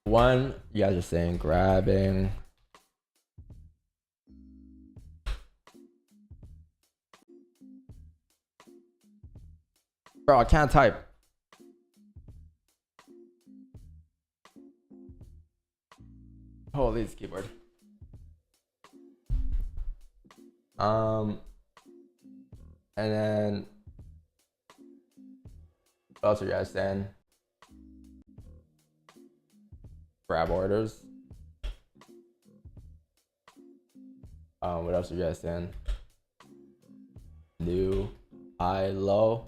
One, you guys are saying grabbing. Bro, I can't type. Holy, this keyboard. And then what else are you guys saying? Grab orders. What else are you guys saying? New high low.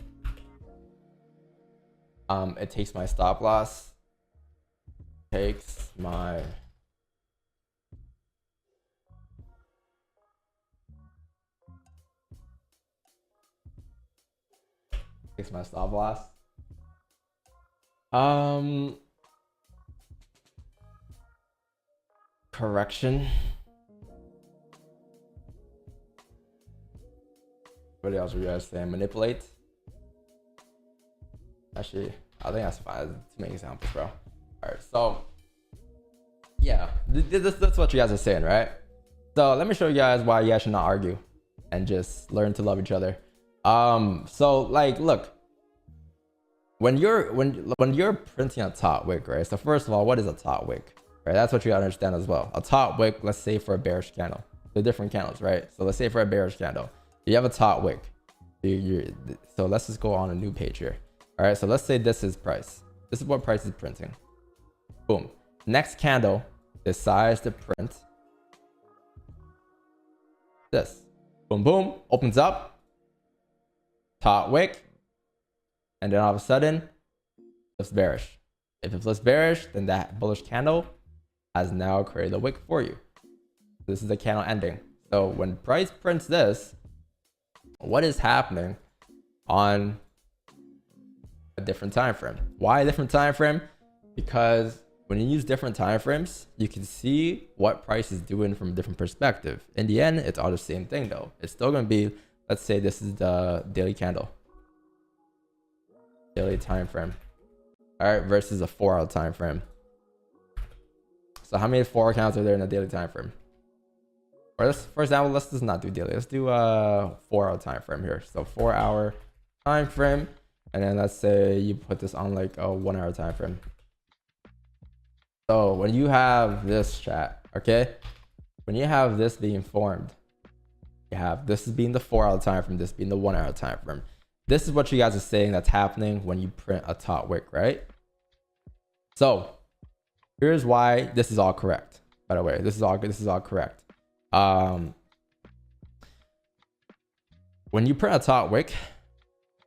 It takes my stop loss. Takes my stop loss. Correction. What else are you guys saying? Manipulate. Actually, I think that's fine. Too many examples, bro. All right, so yeah, that's what you guys are saying, right? So let me show you guys why you guys should not argue and just learn to love each other. So like, look, when you're printing a top wick, right? So first of all, what is a top wick, right? That's what you gotta understand as well. A top wick, let's say for a bearish candle, they're different candles, right? So let's say for a bearish candle, you have a top wick. So let's just go on a new page here. All right, so let's say this is price. This is what price is printing. Boom. Next candle decides to print this. Boom, boom. Opens up. Top wick. And then all of a sudden, flips bearish. If it flips bearish, then that bullish candle has now created a wick for you. This is the candle ending. So when price prints this, what is happening on a different time frame? Why a different time frame? Because when you use different time frames, you can see what price is doing from a different perspective. In the end, it's all the same thing though. It's still going to be, let's say this is the daily candle, daily time frame, all right, versus a 4-hour time frame. So how many 4 candles are there in a daily time frame? Or let's, for example, let's just not do daily. Let's do a 4-hour time frame here. So 4-hour time frame, and then let's say you put this on like a 1-hour time frame. So when you have this chat, okay, when you have this being formed, you have this as being the 4-hour time frame, this being the 1-hour time frame. This is what you guys are saying that's happening when you print a top wick, right? So here's why this is all correct. By the way, this is all correct. When you print a top wick,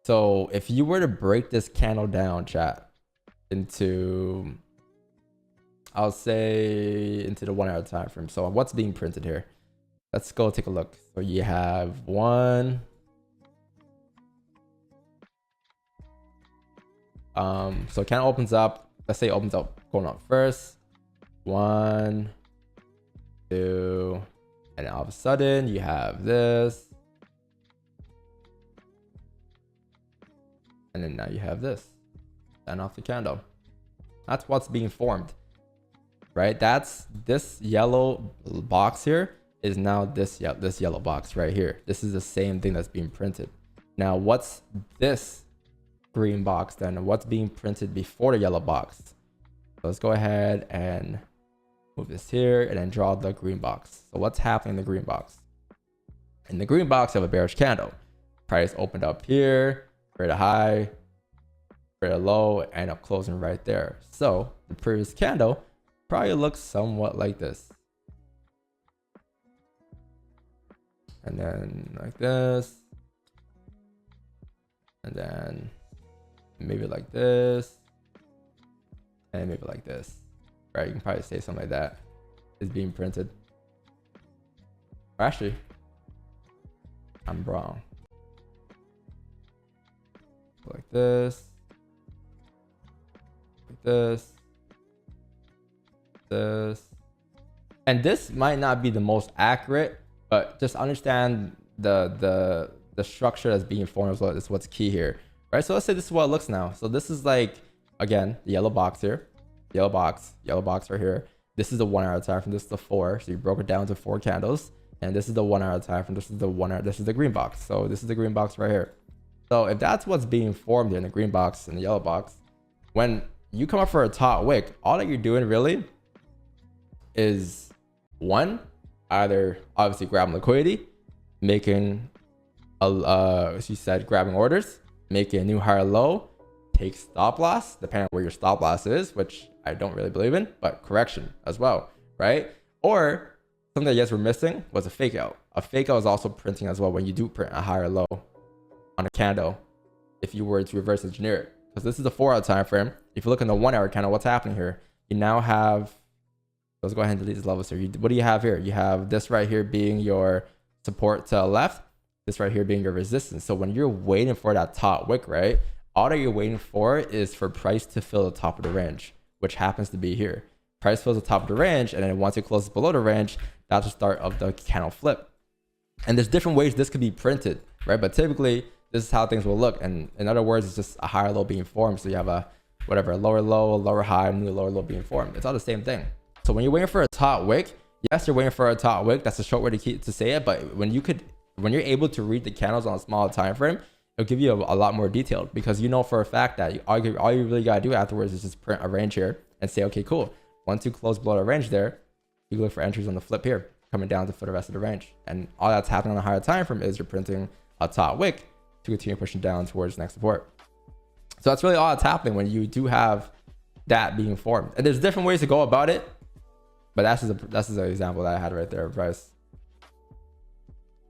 so if you were to break this candle down, chat, into, I'll say into the 1-hour time frame. So what's being printed here? Let's go take a look. So you have one. So candle opens up. Let's say it opens up going up first. 1, 2, and then all of a sudden you have this. And then now you have this. And off the candle. That's what's being formed. Right? That's this yellow box here is now this yellow box right here. This is the same thing that's being printed. Now what's this green box then? What's being printed before the yellow box? So let's go ahead and move this here and then draw the green box. So what's happening in the green box? In the green box, you have a bearish candle. Price opened up here, create a high, create a low, end up closing right there. So the previous candle probably looks somewhat like this. And then like this. And then maybe like this. And maybe like this. Right? You can probably say something like that is being printed. Or actually, I'm wrong. Like this. Like this. This. And this might not be the most accurate, but just understand the structure that's being formed as well is what's key here. Right? So let's say this is what it looks now. So this is like, again, the yellow box here. yellow box right here. This is the 1 hour time frame. This is the 4. So you broke it down to 4 candles. And this is the 1 hour time frame. This is the 1 hour. This is the green box. So this is the green box right here. So if that's what's being formed in the green box and the yellow box, when you come up for a top wick, all that you're doing really is one, either obviously grabbing liquidity, making as you said, grabbing orders, making a new higher low, take stop loss, depending on where your stop loss is, which I don't really believe in, but correction as well, right? Or something that yes we're missing was a fake out. A fake out is also printing as well when you do print a higher low on a candle, if you were to reverse engineer it. Because this is the 4 hour time frame. If you look in the 1 hour candle, what's happening here? You now have, let's go ahead and delete these levels here. What do you have here? You have this right here being your support to the left, this right here being your resistance. So when you're waiting for that top wick, right, all that you're waiting for is for price to fill the top of the range, which happens to be here. Price fills the top of the range, and then once it closes below the range, that's the start of the candle flip. And there's different ways this could be printed, right? But typically, this is how things will look. And in other words, it's just a higher low being formed. So you have a whatever, a lower low, a lower high, and a lower low being formed. It's all the same thing. So when you're waiting for a top wick, yes, you're waiting for a top wick. That's a short way to say it. But when you're able to read the candles on a smaller time frame, it'll give you a lot more detailed, because you know for a fact that all you really gotta do afterwards is just print a range here and say, okay, cool. Once you close below the range there, you can look for entries on the flip here, coming down to for the rest of the range. And all that's happening on a higher time frame is you're printing a top wick to continue pushing down towards next support. So that's really all that's happening when you do have that being formed. And there's different ways to go about it, but that's just an example that I had right there of price.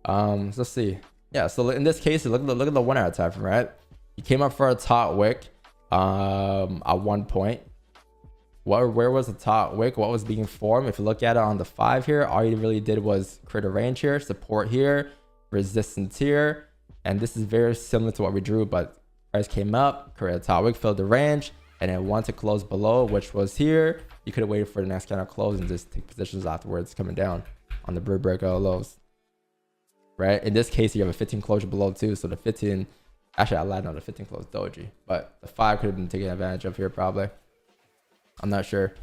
So let's see. Yeah, so in this case, look at the 1 hour time frame, right? You came up for a top wick at one point. Where was the top wick? What was being formed? If you look at it on the 5 here, all you really did was create a range here, support here, resistance here. And this is very similar to what we drew, but price came up, created a top wick, filled the range, and then once it closed below, which was here, you could have waited for the next candle close and just take positions afterwards coming down on the bird breakout lows. Right? In this case, you have a 15 closure below too. So the 15, actually I lied on the 15 close doji, but the 5 could have been taken advantage of here probably. I'm not sure.